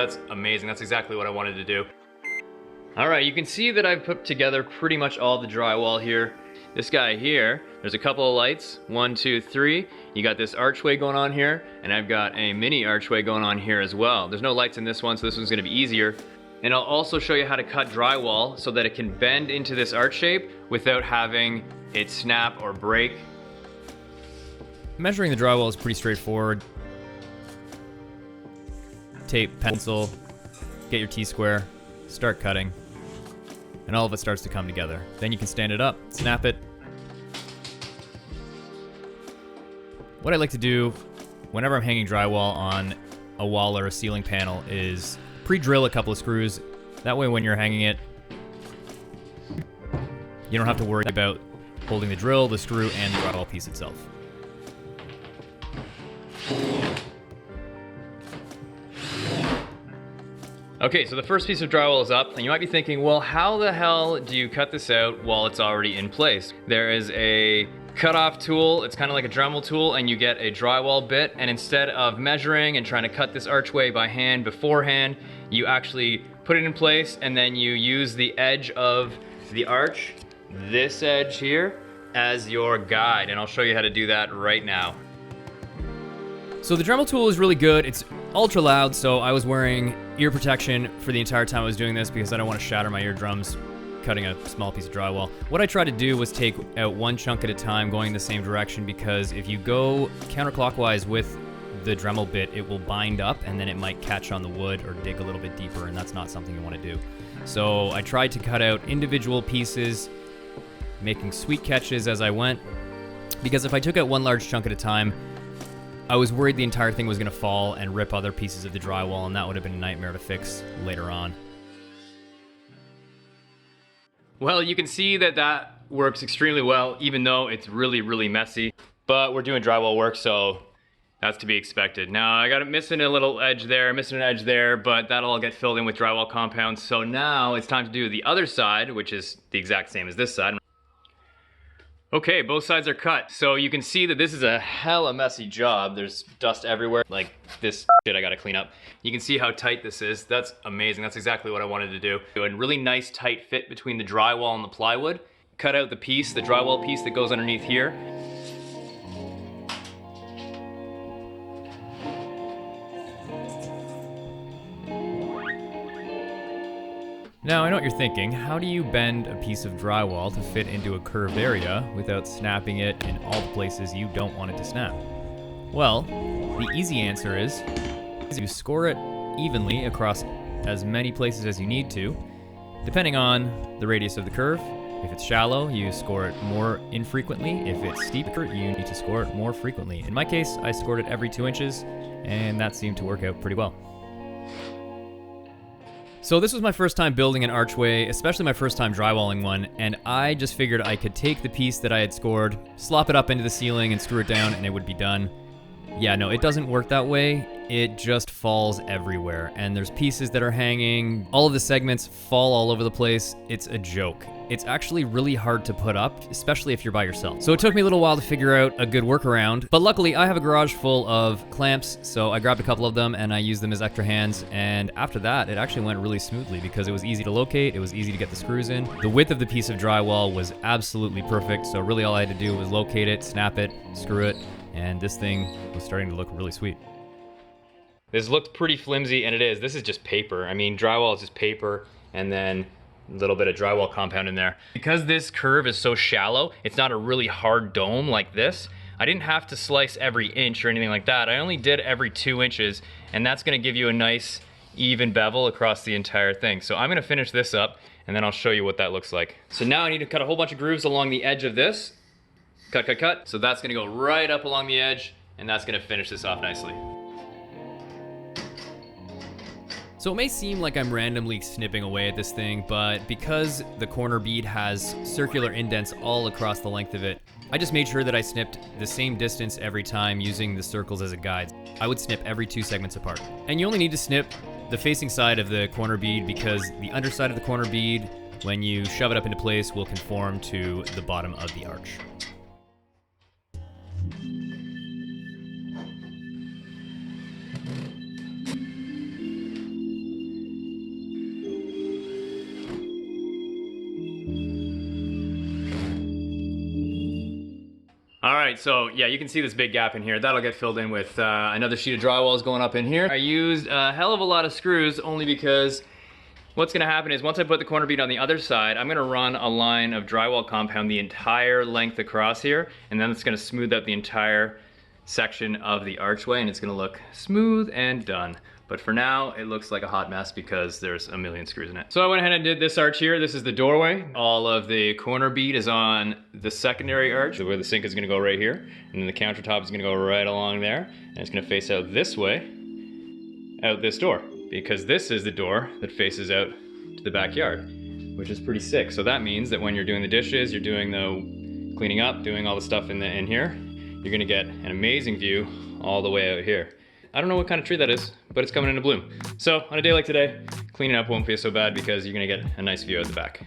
that's amazing. That's exactly what I wanted to do. All right, you can see that I've put together pretty much all the drywall here. This guy here, there's a couple of lights, 1, 2, 3. You got this archway going on here, and I've got a mini archway going on here as well. There's no lights in this one, so this one's gonna be easier. And I'll also show you how to cut drywall so that it can bend into this arch shape without having it snap or break. Measuring the drywall is pretty straightforward. Tape, pencil, get your T-square, start cutting, and all of it starts to come together. Then you can stand it up, snap it. What I like to do whenever I'm hanging drywall on a wall or a ceiling panel is pre-drill a couple of screws. That way when you're hanging it, you don't have to worry about holding the drill, the screw, and the drywall piece itself. Okay, so the first piece of drywall is up, and you might be thinking, well, how the hell do you cut this out while it's already in place? There is a cutoff tool, it's kind of like a Dremel tool, and you get a drywall bit, and instead of measuring and trying to cut this archway by hand beforehand, you actually put it in place, and then you use the edge of the arch, this edge here, as your guide, and I'll show you how to do that right now. So the Dremel tool is really good. It's ultra loud, so I was wearing ear protection for the entire time I was doing this because I don't want to shatter my eardrums cutting a small piece of drywall. What I tried to do was take out one chunk at a time going in the same direction, because if you go counterclockwise with the Dremel bit, it will bind up and then it might catch on the wood or dig a little bit deeper, and that's not something you want to do. So I tried to cut out individual pieces, making sweet catches as I went, because if I took out one large chunk at a time, I was worried the entire thing was going to fall and rip other pieces of the drywall, and that would have been a nightmare to fix later on. Well, you can see that that works extremely well, even though it's really, really messy. But we're doing drywall work, so that's to be expected. Now, I got it missing a little edge there, missing an edge there, but that'll all get filled in with drywall compound. So now it's time to do the other side, which is the exact same as this side. Okay, both sides are cut. So you can see that this is a hella messy job. There's dust everywhere. Like this shit I gotta clean up. You can see how tight this is. That's amazing. That's exactly what I wanted to do. A really nice tight fit between the drywall and the plywood. Cut out the piece, the drywall piece that goes underneath here. Now, I know what you're thinking. How do you bend a piece of drywall to fit into a curved area without snapping it in all the places you don't want it to snap? Well, the easy answer is you score it evenly across as many places as you need to, depending on the radius of the curve. If it's shallow, you score it more infrequently. If it's steeper, you need to score it more frequently. In my case, I scored it every 2 inches, and that seemed to work out pretty well. So this was my first time building an archway, especially my first time drywalling one, and I just figured I could take the piece that I had scored, slop it up into the ceiling and screw it down, and it would be done. Yeah, no, it doesn't work that way. It just falls everywhere, and there's pieces that are hanging. All of the segments fall all over the place. It's a joke. It's actually really hard to put up, especially if you're by yourself. So it took me a little while to figure out a good workaround, but luckily I have a garage full of clamps, so I grabbed a couple of them and I used them as extra hands, and after that it actually went really smoothly because it was easy to locate, it was easy to get the screws in. The width of the piece of drywall was absolutely perfect, so really all I had to do was locate it, snap it, screw it, and this thing was starting to look really sweet. This looked pretty flimsy, and it is. This is just paper. I mean, drywall is just paper, and then a little bit of drywall compound in there. Because this curve is so shallow, it's not a really hard dome like this. I didn't have to slice every inch or anything like that. I only did every 2 inches, and that's gonna give you a nice even bevel across the entire thing. So I'm gonna finish this up, and then I'll show you what that looks like. So now I need to cut a whole bunch of grooves along the edge of this. Cut, cut, cut. So that's gonna go right up along the edge, and that's gonna finish this off nicely. So it may seem like I'm randomly snipping away at this thing, but because the corner bead has circular indents all across the length of it, I just made sure that I snipped the same distance every time using the circles as a guide. I would snip every 2 segments apart. And you only need to snip the facing side of the corner bead because the underside of the corner bead, when you shove it up into place, will conform to the bottom of the arch. All right, so yeah, you can see this big gap in here. That'll get filled in with another sheet of drywall is going up in here. I used a hell of a lot of screws only because what's gonna happen is once I put the corner bead on the other side, I'm gonna run a line of drywall compound the entire length across here, and then it's gonna smooth out the entire section of the archway, and it's gonna look smooth and done. But for now, it looks like a hot mess because there's a million screws in it. So I went ahead and did this arch here. This is the doorway. All of the corner bead is on the secondary arch, where the sink is gonna go right here. And then the countertop is gonna go right along there. And it's gonna face out this way, out this door. Because this is the door that faces out to the backyard, which is pretty sick. So that means that when you're doing the dishes, you're doing the cleaning up, doing all the stuff in here, you're gonna get an amazing view all the way out here. I don't know what kind of tree that is, but it's coming into bloom. So on a day like today, cleaning up won't be so bad because you're gonna get a nice view out the back.